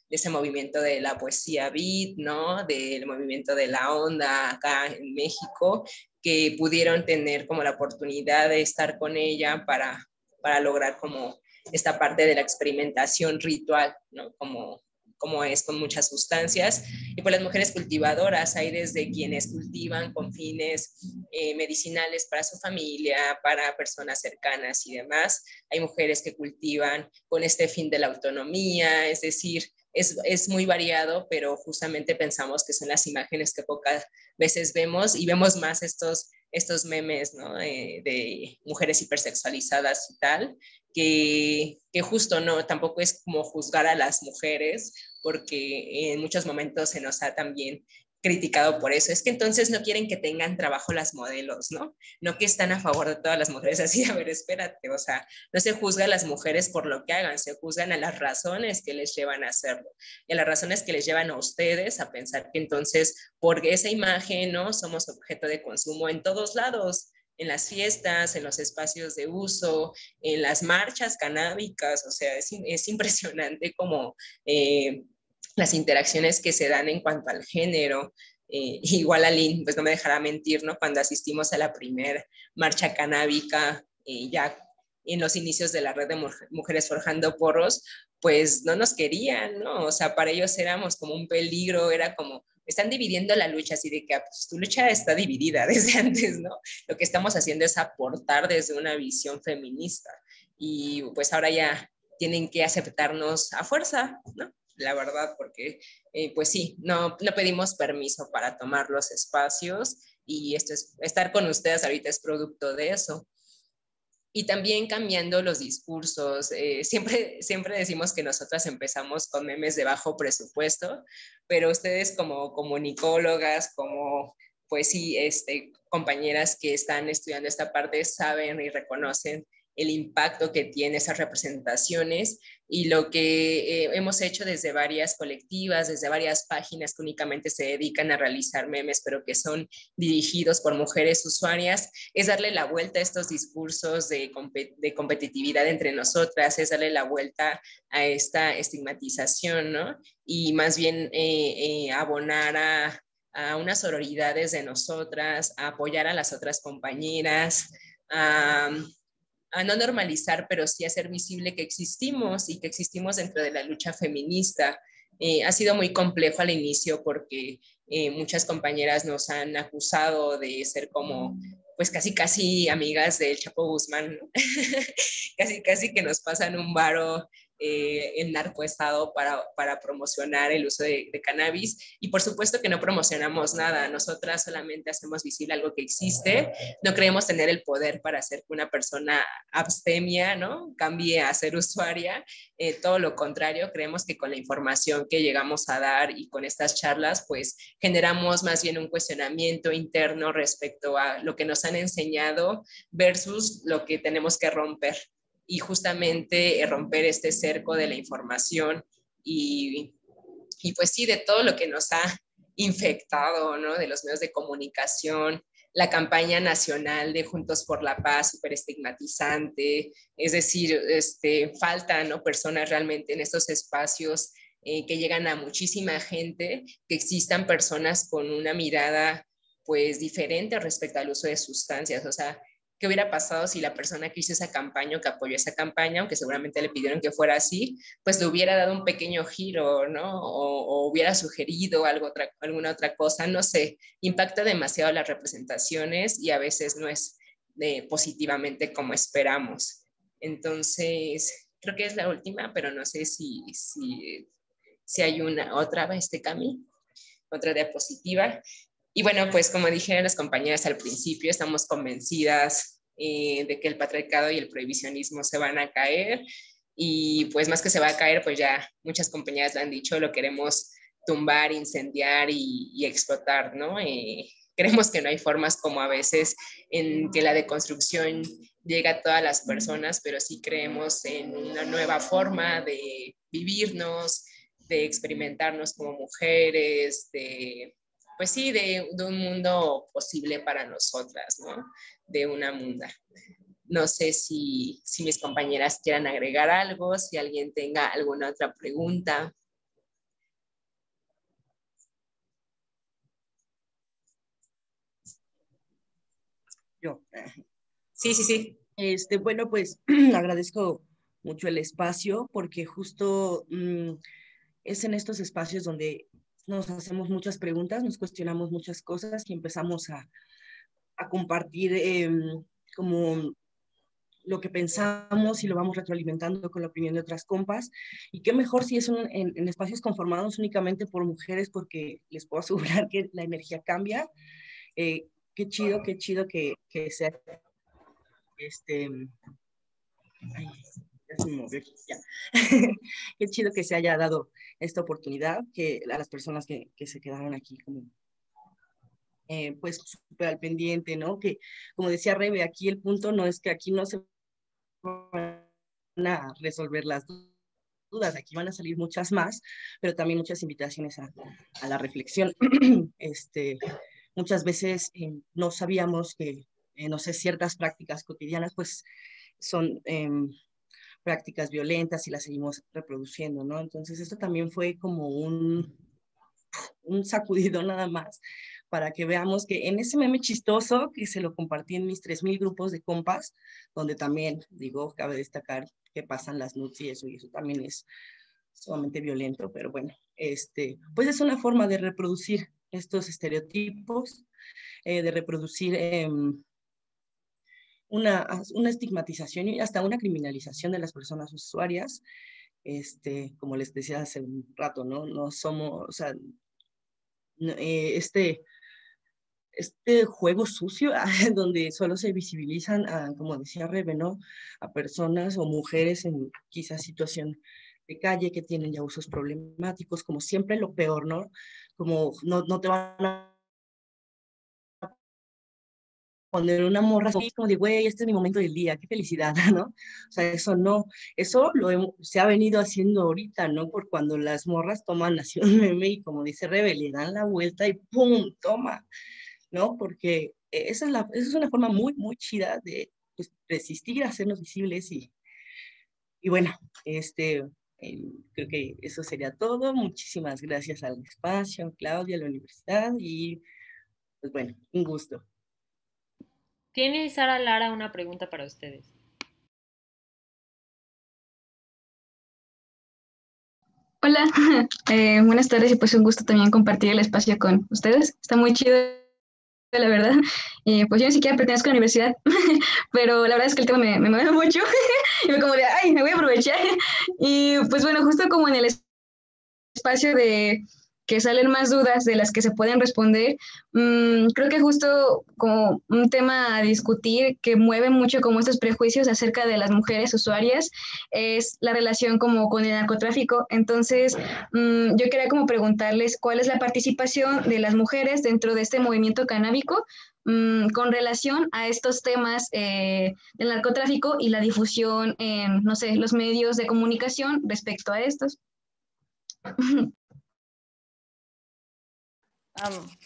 ese movimiento de la poesía beat, ¿no? Del movimiento de la onda acá en México, que pudieron tener como la oportunidad de estar con ella para lograr como esta parte de la experimentación ritual, ¿no? Como es con muchas sustancias. Y pues las mujeres cultivadoras, hay desde quienes cultivan con fines medicinales para su familia, para personas cercanas y demás. Hay mujeres que cultivan con este fin de la autonomía, es decir, es muy variado, pero justamente pensamos que son las imágenes que pocas veces vemos y vemos más estos memes, ¿no? De mujeres hipersexualizadas y tal, que justo no, tampoco es como juzgar a las mujeres, porque en muchos momentos se nos ha también criticado por eso. Es que entonces no quieren que tengan trabajo las modelos, ¿no? No que están a favor de todas las mujeres. Así, a ver, espérate, o sea, no se juzga a las mujeres por lo que hagan, se juzgan a las razones que les llevan a hacerlo y a las razones que les llevan a ustedes a pensar que entonces por esa imagen, ¿no? Somos objeto de consumo en todos lados, en las fiestas, en los espacios de uso, en las marchas canábicas, o sea, es impresionante como las interacciones que se dan en cuanto al género. Igual Aline, pues no me dejará mentir, ¿no? Cuando asistimos a la primera marcha canábica, ya en los inicios de la red de mujeres forjando porros, pues no nos querían, ¿no? O sea, para ellos éramos como un peligro, era como, están dividiendo la lucha, así de que pues, tu lucha está dividida desde antes, ¿no? Lo que estamos haciendo es aportar desde una visión feminista y pues ahora ya tienen que aceptarnos a fuerza, ¿no? la verdad, porque pues sí, no pedimos permiso para tomar los espacios y estar con ustedes ahorita es producto de eso. Y también cambiando los discursos. Siempre decimos que nosotras empezamos con memes de bajo presupuesto, pero ustedes como comunicólogas, como pues sí, compañeras que están estudiando esta parte saben y reconocen el impacto que tiene esas representaciones y lo que hemos hecho desde varias colectivas, desde varias páginas que únicamente se dedican a realizar memes, pero que son dirigidos por mujeres usuarias, es darle la vuelta a estos discursos de competitividad entre nosotras, es darle la vuelta a esta estigmatización, ¿no? Y más bien abonar a unas sororidades de nosotras, a apoyar a las otras compañeras, a no normalizar, pero sí hacer visible que existimos y que existimos dentro de la lucha feminista. Ha sido muy complejo al inicio porque muchas compañeras nos han acusado de ser como, pues casi amigas del Chapo Guzmán, ¿no? casi que nos pasan un varo en narcoestado para promocionar el uso de cannabis y por supuesto que no promocionamos nada, nosotras solamente hacemos visible algo que existe, no creemos tener el poder para hacer que una persona abstemia, ¿no? Cambie a ser usuaria, todo lo contrario, creemos que con la información que llegamos a dar y con estas charlas, pues generamos más bien un cuestionamiento interno respecto a lo que nos han enseñado versus lo que tenemos que romper y justamente romper este cerco de la información y pues sí, de todo lo que nos ha infectado, ¿no? De los medios de comunicación, la campaña nacional de Juntos por la Paz, súper estigmatizante, es decir, faltan, ¿no? Personas realmente en estos espacios que llegan a muchísima gente, que existan personas con una mirada pues diferente respecto al uso de sustancias, o sea, ¿qué hubiera pasado si la persona que hizo esa campaña o que apoyó esa campaña, aunque seguramente le pidieron que fuera así, pues le hubiera dado un pequeño giro, ¿no? O hubiera sugerido alguna otra cosa, no sé, impacta demasiado las representaciones y a veces no es positivamente como esperamos. Entonces, creo que es la última, pero no sé si hay otra, Cami, otra diapositiva. Y bueno, pues como dijeron las compañeras al principio, estamos convencidas de que el patriarcado y el prohibicionismo se van a caer y pues más que se va a caer, pues ya muchas compañeras lo han dicho, lo queremos tumbar, incendiar y explotar, ¿no? Creemos que no hay formas como a veces en que la deconstrucción llega a todas las personas, pero sí creemos en una nueva forma de vivirnos, de experimentarnos como mujeres, pues sí, de un mundo posible para nosotras, ¿no? De una munda. No sé si mis compañeras quieran agregar algo, si alguien tenga alguna otra pregunta. Yo. Sí. Bueno, pues agradezco mucho el espacio porque justo es en estos espacios donde nos hacemos muchas preguntas, nos cuestionamos muchas cosas y empezamos a compartir como lo que pensamos y lo vamos retroalimentando con la opinión de otras compas. Y qué mejor si es en espacios conformados únicamente por mujeres, porque les puedo asegurar que la energía cambia. Qué chido que sea ay, ya se me movió, ya. Qué chido que se haya dado esta oportunidad, que a las personas que se quedaron aquí como pues súper al pendiente, ¿no? Que como decía Rebe, aquí el punto no es que aquí no se van a resolver las dudas, aquí van a salir muchas más, pero también muchas invitaciones a la reflexión. Muchas veces no sabíamos que, no sé, ciertas prácticas cotidianas, pues son prácticas violentas y las seguimos reproduciendo, ¿no? Entonces esto también fue como un sacudido nada más para que veamos que en ese meme chistoso que se lo compartí en mis 3000 grupos de compas, donde también, digo, cabe destacar que pasan las nudes y eso también es sumamente violento, pero bueno, pues es una forma de reproducir estos estereotipos, de reproducir una estigmatización y hasta una criminalización de las personas usuarias. como les decía hace un rato, ¿no? No somos, o sea, este juego sucio donde solo se visibilizan, como decía Rebe, ¿no? A personas o mujeres en quizás situación de calle que tienen ya usos problemáticos, como siempre lo peor, ¿no? Como no te van a poner una morra así como de, güey, este es mi momento del día, qué felicidad, ¿no? O sea, eso no, eso se ha venido haciendo ahorita, ¿no? Por cuando las morras toman así un meme y como dice Rebe, le dan la vuelta y ¡pum! Toma, ¿no? Porque esa es una forma muy, muy chida de pues, resistir, hacernos visibles y bueno, creo que eso sería todo. Muchísimas gracias al espacio, Claudia, a la universidad y pues bueno, un gusto. Tiene Sara Lara una pregunta para ustedes. Hola, buenas tardes y pues un gusto también compartir el espacio con ustedes. Está muy chido, la verdad. Pues yo ni siquiera pertenezco a la universidad, pero la verdad es que el tema me mueve mucho y me como de, ay, me voy a aprovechar. Y pues bueno, justo como en el espacio de que salen más dudas de las que se pueden responder, creo que justo como un tema a discutir que mueve mucho como estos prejuicios acerca de las mujeres usuarias es la relación como con el narcotráfico. Entonces, yo quería como preguntarles cuál es la participación de las mujeres dentro de este movimiento canábico con relación a estos temas del narcotráfico y la difusión en, no sé, los medios de comunicación respecto a estos.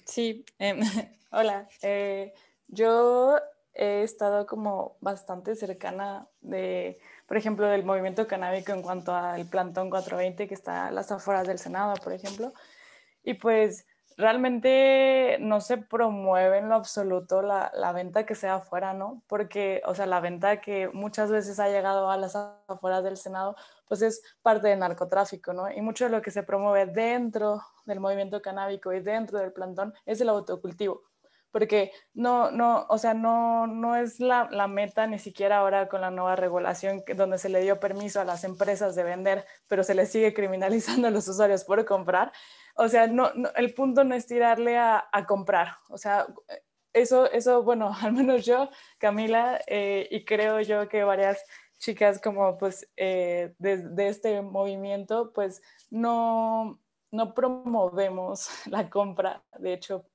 Sí, hola. Yo he estado como bastante cercana por ejemplo, del movimiento canábico en cuanto al Plantón 420 que está a las afueras del Senado, por ejemplo. Y pues realmente no se promueve en lo absoluto la venta que sea afuera, ¿no? Porque, o sea, la venta que muchas veces ha llegado a las afueras del Senado, pues es parte del narcotráfico, ¿no? Y mucho de lo que se promueve dentro del movimiento canábico y dentro del plantón es el autocultivo. Porque o sea, no es la meta ni siquiera ahora con la nueva regulación donde se le dio permiso a las empresas de vender, pero se les sigue criminalizando a los usuarios por comprar. O sea, el punto no es tirarle a comprar. O sea, eso, bueno, al menos yo, Camila, y creo yo que varias chicas como pues de este movimiento, pues no promovemos la compra, de hecho,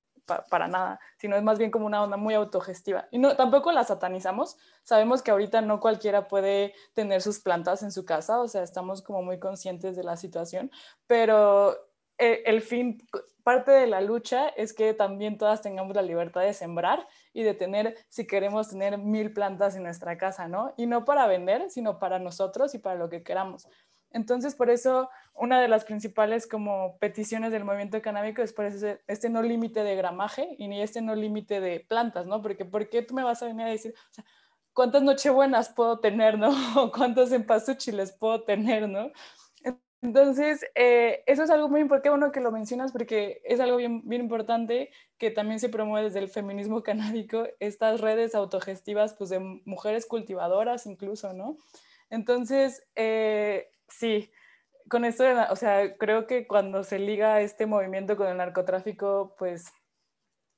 para nada, sino es más bien como una onda muy autogestiva. Y no, tampoco la satanizamos. Sabemos que ahorita no cualquiera puede tener sus plantas en su casa, o sea, estamos como muy conscientes de la situación, pero el fin, parte de la lucha es que también todas tengamos la libertad de sembrar y de tener, si queremos, tener 1000 plantas en nuestra casa, ¿no? Y no para vender, sino para nosotros y para lo que queramos. Entonces, por eso, una de las principales como peticiones del movimiento canábico es por este no límite de gramaje y ni este no límite de plantas, ¿no? Porque ¿por qué tú me vas a venir a decir, o sea, cuántas nochebuenas puedo tener, ¿no? O cuántos empasuchiles puedo tener, ¿no? Entonces, eso es algo muy importante, bueno que lo mencionas porque es algo bien, bien importante que también se promueve desde el feminismo canábico, estas redes autogestivas pues de mujeres cultivadoras incluso, ¿no? Entonces, sí, con esto, o sea, creo que cuando se liga este movimiento con el narcotráfico, pues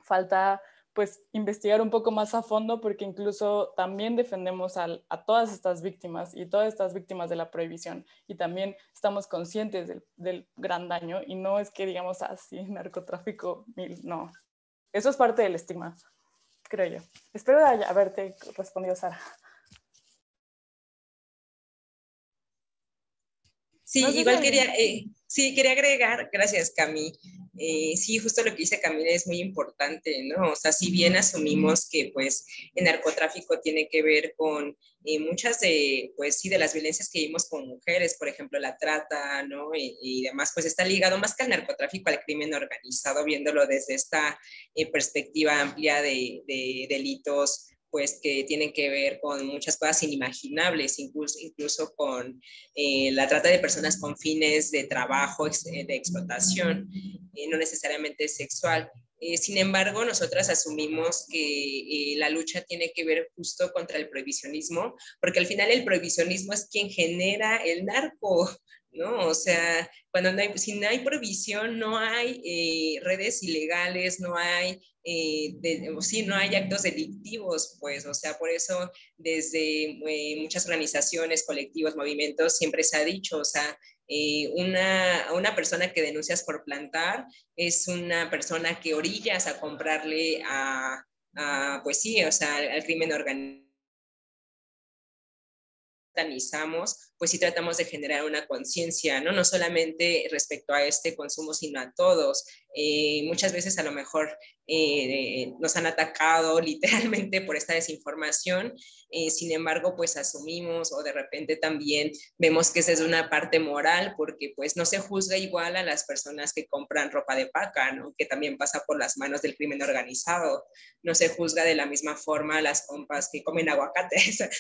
falta pues investigar un poco más a fondo porque incluso también defendemos a todas estas víctimas y todas estas víctimas de la prohibición y también estamos conscientes del gran daño y no es que digamos así, narcotráfico, no. Eso es parte del estigma, creo yo. Espero haberte respondido, Sara. Sí, No sé igual si quería agregar, gracias Cami, sí, justo lo que dice Camila es muy importante, ¿no? O sea, si bien asumimos que pues el narcotráfico tiene que ver con muchas de, pues sí, de las violencias que vimos con mujeres, por ejemplo, la trata, ¿no? Y demás, pues está ligado más que al narcotráfico, al crimen organizado, viéndolo desde esta perspectiva amplia de delitos pues que tienen que ver con muchas cosas inimaginables, incluso con la trata de personas con fines de trabajo, de explotación, no necesariamente sexual. Sin embargo, nosotras asumimos que la lucha tiene que ver justo contra el prohibicionismo, porque al final el prohibicionismo es quien genera el narco, ¿no? O sea, si no hay prohibición, no hay redes ilegales, no hay, sí, no hay actos delictivos, pues, o sea, por eso desde muchas organizaciones, colectivos, movimientos, siempre se ha dicho, o sea, una persona que denuncias por plantar es una persona que orillas a comprarle pues sí, o sea, al crimen organizado satanizamos, pues sí tratamos de generar una conciencia, ¿no? No solamente respecto a este consumo, sino a todos. Muchas veces a lo mejor nos han atacado literalmente por esta desinformación, sin embargo, pues asumimos o de repente también vemos que esa es una parte moral, porque pues no se juzga igual a las personas que compran ropa de paca, ¿no? Que también pasa por las manos del crimen organizado. No se juzga de la misma forma a las compas que comen aguacate.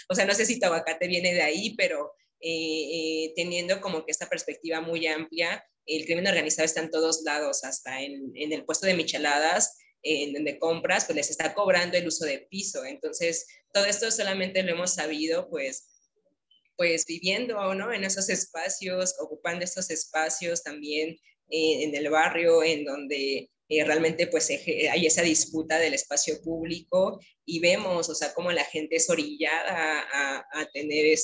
O sea, no sé si tu aguacate viene de ahí, pero teniendo como que esta perspectiva muy amplia, el crimen organizado está en todos lados, hasta en el puesto de micheladas, en donde compras, pues les está cobrando el uso de piso. Entonces, todo esto solamente lo hemos sabido, pues viviendo, ¿no? En esos espacios, ocupando estos espacios también en el barrio, en donde realmente pues hay esa disputa del espacio público y vemos, o sea, cómo la gente es orillada a tener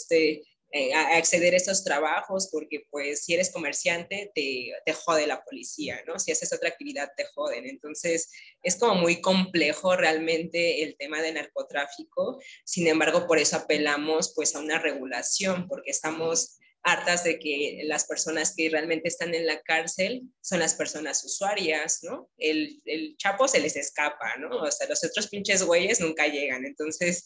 a acceder a estos trabajos, porque pues si eres comerciante te jode la policía, ¿no? Si haces otra actividad te joden. Entonces es como muy complejo realmente el tema de narcotráfico. Sin embargo, por eso apelamos pues a una regulación, porque estamos hartas de que las personas que realmente están en la cárcel son las personas usuarias, ¿no? El chapo se les escapa, ¿no? O sea, los otros pinches güeyes nunca llegan. Entonces,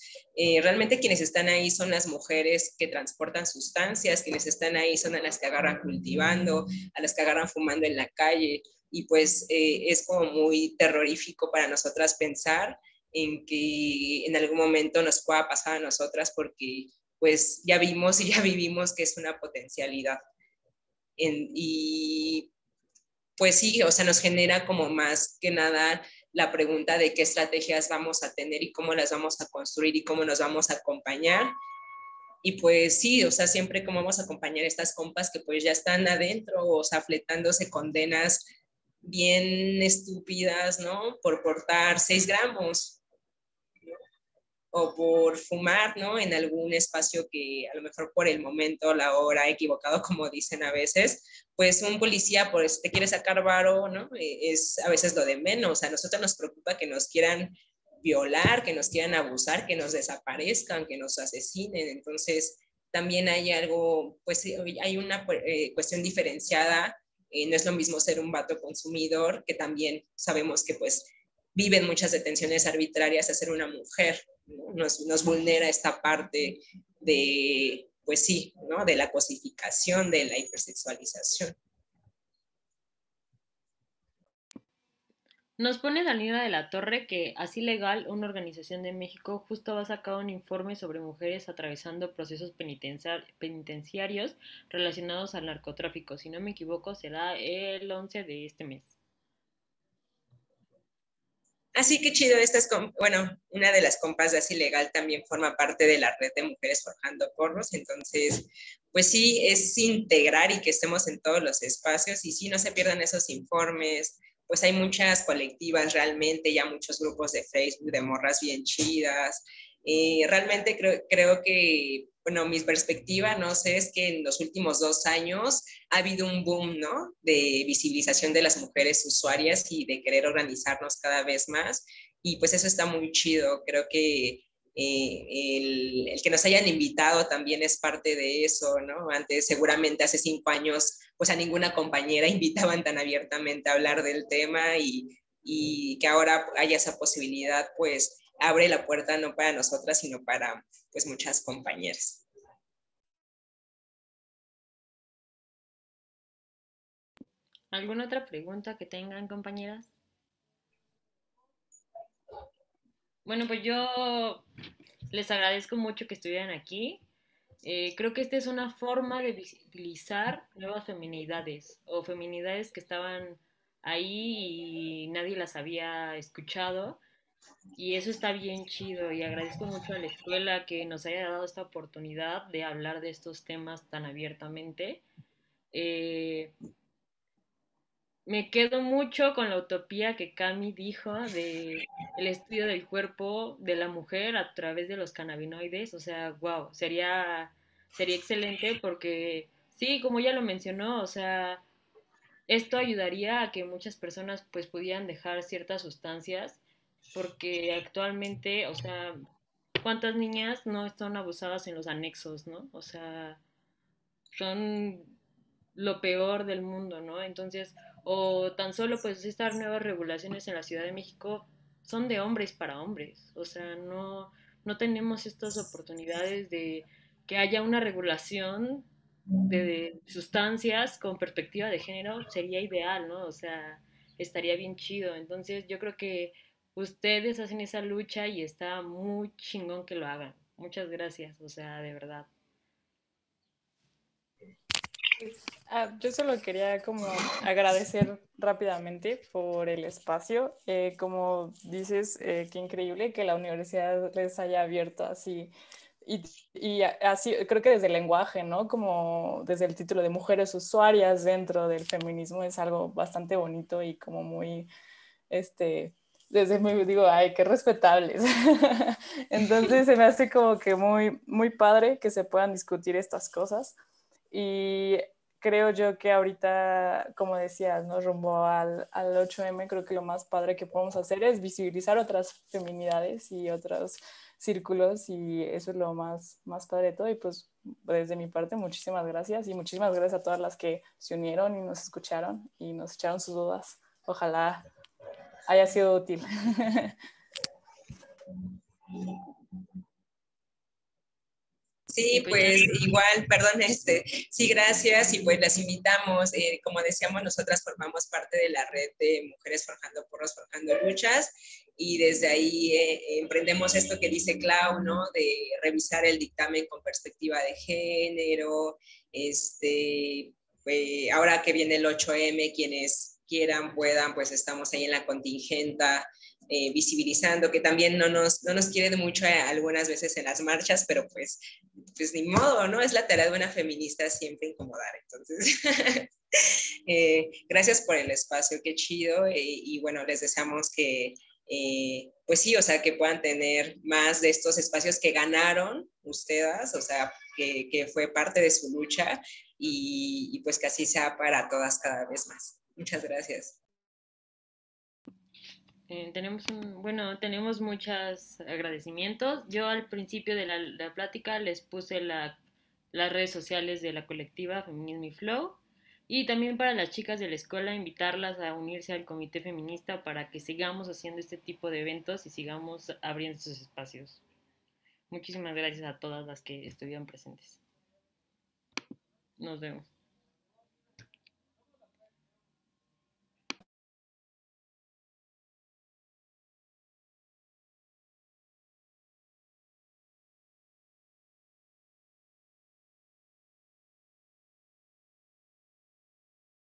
realmente quienes están ahí son las mujeres que transportan sustancias, quienes están ahí son a las que agarran cultivando, a las que agarran fumando en la calle, y pues es como muy terrorífico para nosotras pensar en que en algún momento nos pueda pasar a nosotras, porque pues ya vimos y ya vivimos que es una potencialidad. Y pues sí, o sea, nos genera como más que nada la pregunta de qué estrategias vamos a tener y cómo las vamos a construir y cómo nos vamos a acompañar. Y pues sí, o sea, siempre cómo vamos a acompañar a estas compas que pues ya están adentro, o sea, fletándose condenas bien estúpidas, ¿no? Por portar 6 gramos o por fumar, ¿no? En algún espacio que a lo mejor por el momento, la hora, equivocado, como dicen a veces, pues un policía, pues te quiere sacar varo, ¿no? Es a veces lo de menos. A nosotros nos preocupa que nos quieran violar, que nos quieran abusar, que nos desaparezcan, que nos asesinen. Entonces, también hay algo, pues hay una cuestión diferenciada. No es lo mismo ser un vato consumidor, que también sabemos que pues viven muchas detenciones arbitrarias, a ser una mujer, ¿no? Nos vulnera esta parte de, pues sí, ¿no? De la cosificación, de la hipersexualización. Nos pone Daniela de la Torre que Así Legal, una organización de México, justo va a sacar un informe sobre mujeres atravesando procesos penitenciarios relacionados al narcotráfico. Si no me equivoco, será el 11 de este mes. Así que chido, bueno, una de las compas de Así Legal también forma parte de la red de mujeres forjando porros, entonces, pues sí, es integrar y que estemos en todos los espacios, y sí, no se pierdan esos informes. Pues hay muchas colectivas realmente, ya muchos grupos de Facebook de morras bien chidas. Realmente creo que, bueno, mi perspectiva, no sé, es que en los últimos 2 años ha habido un boom, ¿no? De visibilización de las mujeres usuarias y de querer organizarnos cada vez más. Y pues eso está muy chido. Creo que el que nos hayan invitado también es parte de eso, ¿no? Antes, seguramente hace 5 años, pues a ninguna compañera invitaban tan abiertamente a hablar del tema, y que ahora haya esa posibilidad, pues abre la puerta no para nosotras, sino para pues muchas compañeras. ¿Alguna otra pregunta que tengan, compañeras? Bueno, pues yo les agradezco mucho que estuvieran aquí. Creo que esta es una forma de visibilizar nuevas feminidades o feminidades que estaban ahí y nadie las había escuchado. Y eso está bien chido y agradezco mucho a la escuela que nos haya dado esta oportunidad de hablar de estos temas tan abiertamente. Eh, Me quedo mucho con la utopía que Cami dijo de el estudio del cuerpo de la mujer a través de los cannabinoides. O sea, wow, sería excelente porque sí, como ya lo mencionó, o sea, esto ayudaría a que muchas personas pues pudieran dejar ciertas sustancias porque actualmente, o sea, ¿cuántas niñas no son abusadas en los anexos, no? O sea, son lo peor del mundo, ¿no? Entonces, o tan solo pues estas nuevas regulaciones en la Ciudad de México son de hombres para hombres, o sea, no tenemos estas oportunidades de que haya una regulación de sustancias con perspectiva de género, sería ideal, ¿no? O sea, estaría bien chido. Entonces, yo creo que ustedes hacen esa lucha y está muy chingón que lo hagan. Muchas gracias, o sea, de verdad. Yo solo quería como agradecer rápidamente por el espacio. Como dices, qué increíble que la universidad les haya abierto así. Y así, creo que desde el lenguaje, ¿no? Como desde el título de mujeres usuarias dentro del feminismo es algo bastante bonito y como muy, este, desde muy, digo, ay, qué respetables. Entonces se me hace como que muy, muy padre que se puedan discutir estas cosas. Y creo yo que ahorita, como decías, ¿no? Rumbo al 8M, creo que lo más padre que podemos hacer es visibilizar otras feminidades y otros círculos y eso es lo más padre de todo. Y pues desde mi parte, muchísimas gracias y muchísimas gracias a todas las que se unieron y nos escucharon y nos echaron sus dudas. Ojalá haya sido útil. Y Sí, pues ya, pues igual, perdón, sí, gracias y pues las invitamos, como decíamos, nosotras formamos parte de la red de Mujeres Forjando Porros, Forjando Luchas y desde ahí emprendemos esto que dice Clau, ¿no? De revisar el dictamen con perspectiva de género, ahora que viene el 8M, quienes quieran, puedan, pues estamos ahí en la contingenta visibilizando, que también no nos quiere mucho algunas veces en las marchas, pero pues ni modo, ¿no? Es la tarea de una feminista siempre incomodar. Entonces, gracias por el espacio, qué chido. Y bueno, les deseamos que, pues sí, o sea, que puedan tener más de estos espacios que ganaron ustedes, o sea, que fue parte de su lucha y pues que así sea para todas cada vez más. Muchas gracias. bueno, tenemos muchos agradecimientos. Yo al principio de la plática les puse las redes sociales de la colectiva Feminismo y Flow. Y también para las chicas de la escuela, invitarlas a unirse al comité feminista para que sigamos haciendo este tipo de eventos y sigamos abriendo estos espacios. Muchísimas gracias a todas las que estuvieron presentes. Nos vemos.